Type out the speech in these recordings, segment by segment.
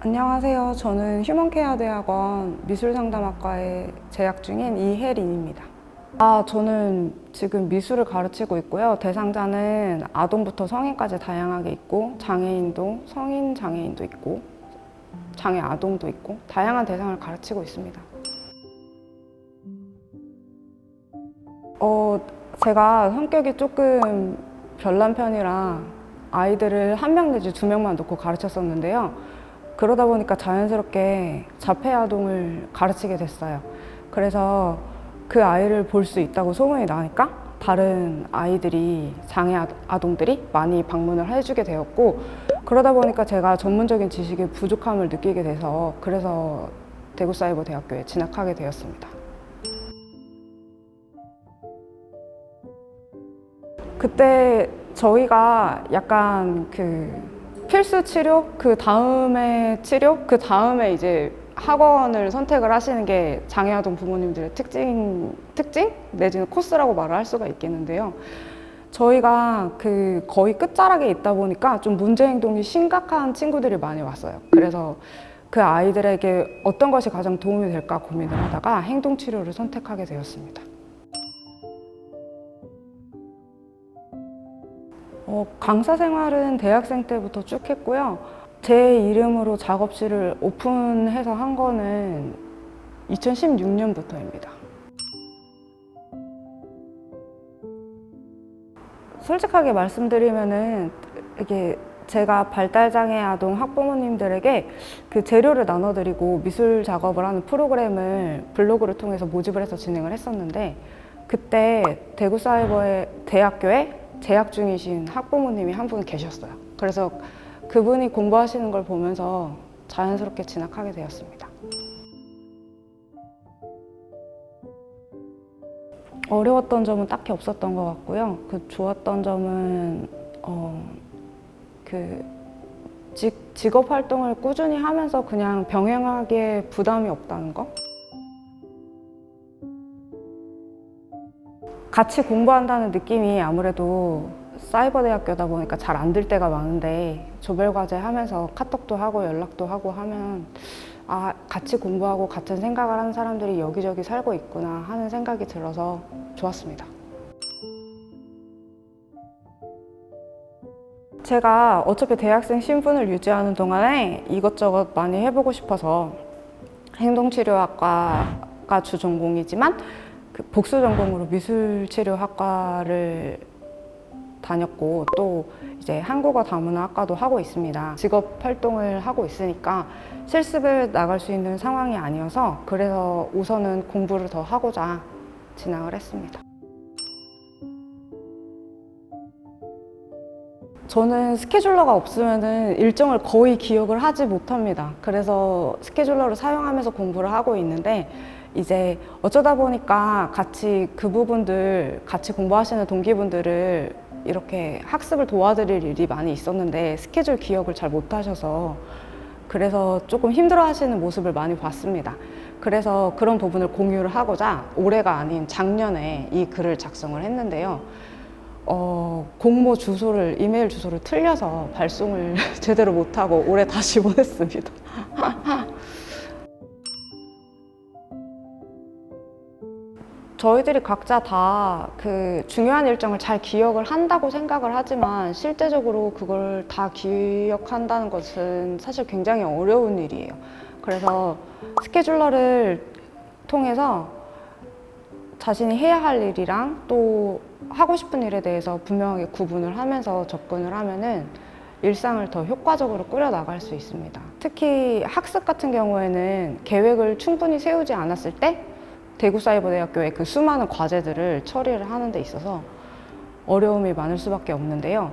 안녕하세요. 저는 휴먼케어대학원 미술상담학과에 재학 중인 이혜린입니다. 저는 지금 미술을 가르치고 있고요. 대상자는 아동부터 성인까지 다양하게 있고, 장애인도, 성인 장애인도 있고, 장애 아동도 있고, 다양한 대상을 가르치고 있습니다. 제가 성격이 조금 별난 편이라 아이들을 한 명 내지 두 명만 놓고 가르쳤었는데요. 그러다 보니까 자연스럽게 자폐 아동을 가르치게 됐어요. 그래서 그 아이를 볼 수 있다고 소문이 나니까 다른 아이들이, 장애 아동들이 많이 방문을 해주게 되었고, 그러다 보니까 제가 전문적인 지식의 부족함을 느끼게 돼서 그래서 대구사이버대학교에 진학하게 되었습니다. 그때 저희가 약간 필수 치료, 그 다음에 이제 학원을 선택을 하시는 게 장애아동 부모님들의 특징 내지는 코스라고 말을 할 수가 있겠는데요. 저희가 거의 끝자락에 있다 보니까 좀 문제 행동이 심각한 친구들이 많이 왔어요. 그래서 그 아이들에게 어떤 것이 가장 도움이 될까 고민을 하다가 행동 치료를 선택하게 되었습니다. 강사 생활은 대학생 때부터 쭉 했고요. 제 이름으로 작업실을 오픈해서 한 거는 2016년부터입니다. 솔직하게 말씀드리면은 이게 제가 발달장애 아동 학부모님들에게 그 재료를 나눠드리고 미술 작업을 하는 프로그램을 블로그를 통해서 모집을 해서 진행을 했었는데, 그때 대구사이버의 대학교에 재학 중이신 학부모님이 한 분 계셨어요. 그래서 그분이 공부하시는 걸 보면서 자연스럽게 진학하게 되었습니다. 어려웠던 점은 딱히 없었던 것 같고요. 좋았던 점은 직업 활동을 꾸준히 하면서 그냥 병행하기에 부담이 없다는 거. 같이 공부한다는 느낌이 아무래도 사이버대학교다 보니까 잘 안 들 때가 많은데, 조별과제 하면서 카톡도 하고 연락도 하고 하면 같이 공부하고 같은 생각을 하는 사람들이 여기저기 살고 있구나 하는 생각이 들어서 좋았습니다. 제가 어차피 대학생 신분을 유지하는 동안에 이것저것 많이 해보고 싶어서 행동치료학과가 주 전공이지만 복수 전공으로 미술치료학과를 다녔고, 또 이제 한국어 다문화학과도 하고 있습니다. 직업 활동을 하고 있으니까 실습을 나갈 수 있는 상황이 아니어서 그래서 우선은 공부를 더 하고자 진학을 했습니다. 저는 스케줄러가 없으면 일정을 거의 기억을 하지 못합니다. 그래서 스케줄러를 사용하면서 공부를 하고 있는데, 이제 어쩌다 보니까 같이 같이 공부하시는 동기분들을 이렇게 학습을 도와드릴 일이 많이 있었는데 스케줄 기억을 잘 못하셔서 그래서 조금 힘들어 하시는 모습을 많이 봤습니다. 그래서 그런 부분을 공유를 하고자 올해가 아닌 작년에 이 글을 작성을 했는데요. 공모 주소를, 이메일 주소를 틀려서 발송을 제대로 못하고 올해 다시 보냈습니다. 저희들이 각자 다 중요한 일정을 잘 기억을 한다고 생각을 하지만 실제적으로 그걸 다 기억한다는 것은 사실 굉장히 어려운 일이에요. 그래서 스케줄러를 통해서 자신이 해야 할 일이랑 또 하고 싶은 일에 대해서 분명하게 구분을 하면서 접근을 하면은 일상을 더 효과적으로 꾸려나갈 수 있습니다. 특히 학습 같은 경우에는 계획을 충분히 세우지 않았을 때 대구사이버대학교의 수많은 과제들을 처리를 하는 데 있어서 어려움이 많을 수밖에 없는데요.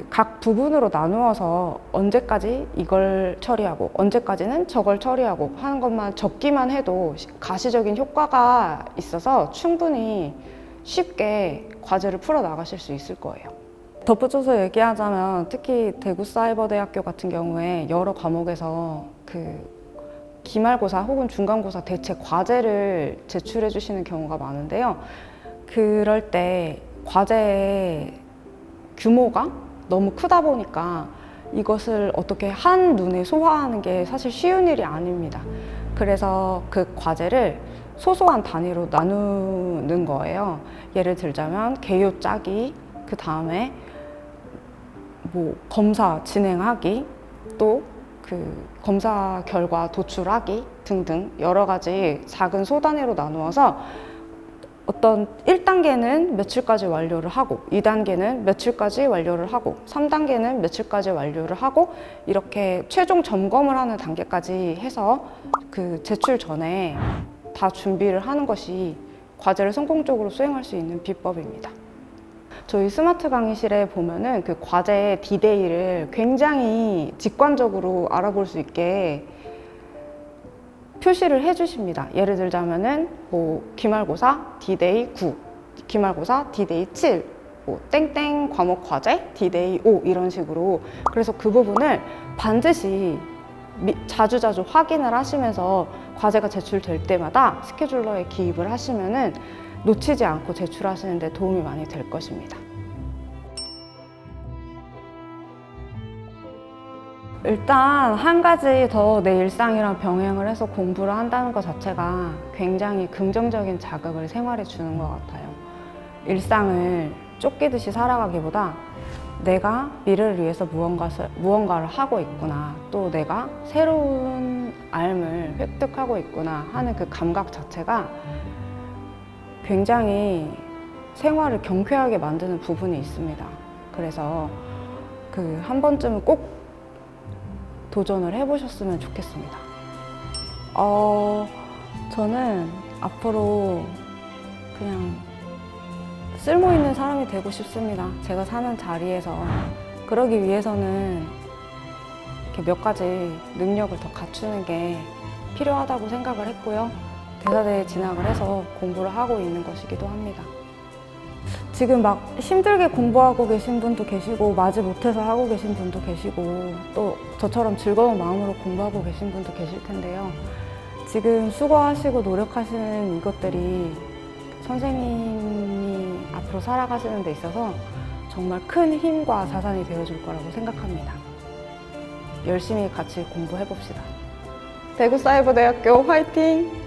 각 부분으로 나누어서 언제까지 이걸 처리하고 언제까지는 저걸 처리하고 하는 것만 적기만 해도 가시적인 효과가 있어서 충분히 쉽게 과제를 풀어 나가실 수 있을 거예요. 덧붙여서 얘기하자면 특히 대구사이버대학교 같은 경우에 여러 과목에서 기말고사 혹은 중간고사 대체 과제를 제출해 주시는 경우가 많은데요. 그럴 때 과제의 규모가 너무 크다 보니까 이것을 어떻게 한눈에 소화하는 게 사실 쉬운 일이 아닙니다. 그래서 그 과제를 소소한 단위로 나누는 거예요. 예를 들자면 개요 짜기, 그 다음에 뭐 검사 진행하기, 또 그 검사 결과 도출하기 등등 여러 가지 작은 소단위로 나누어서 어떤 1단계는 며칠까지 완료를 하고 2단계는 며칠까지 완료를 하고 3단계는 며칠까지 완료를 하고 이렇게 최종 점검을 하는 단계까지 해서 그 제출 전에 다 준비를 하는 것이 과제를 성공적으로 수행할 수 있는 비법입니다. 저희 스마트 강의실에 보면은 그 과제의 디데이를 굉장히 직관적으로 알아볼 수 있게 표시를 해주십니다. 예를 들자면은 뭐 기말고사 디데이 9, 기말고사 디데이 7, 뭐 땡땡 과목 과제 디데이 5 이런 식으로. 그래서 그 부분을 반드시 자주자주 확인을 하시면서 과제가 제출될 때마다 스케줄러에 기입을 하시면은 놓치지 않고 제출하시는 데 도움이 많이 될 것입니다. 일단 한 가지 더 내 일상이랑 병행을 해서 공부를 한다는 것 자체가 굉장히 긍정적인 자극을 생활에 주는 것 같아요. 일상을 쫓기듯이 살아가기보다 내가 미래를 위해서 무언가를 하고 있구나, 또 내가 새로운 삶을 획득하고 있구나 하는 그 감각 자체가 굉장히 생활을 경쾌하게 만드는 부분이 있습니다. 그래서 그 한 번쯤은 꼭 도전을 해보셨으면 좋겠습니다. 저는 앞으로 그냥 쓸모 있는 사람이 되고 싶습니다. 제가 사는 자리에서. 그러기 위해서는 이렇게 몇 가지 능력을 더 갖추는 게 필요하다고 생각을 했고요. 대사대에 진학을 해서 공부를 하고 있는 것이기도 합니다. 지금 막 힘들게 공부하고 계신 분도 계시고 마지 못해서 하고 계신 분도 계시고 또 저처럼 즐거운 마음으로 공부하고 계신 분도 계실 텐데요. 지금 수고하시고 노력하시는 이것들이 선생님이 앞으로 살아가시는 데 있어서 정말 큰 힘과 자산이 되어줄 거라고 생각합니다. 열심히 같이 공부해봅시다. 대구사이버대학교 화이팅!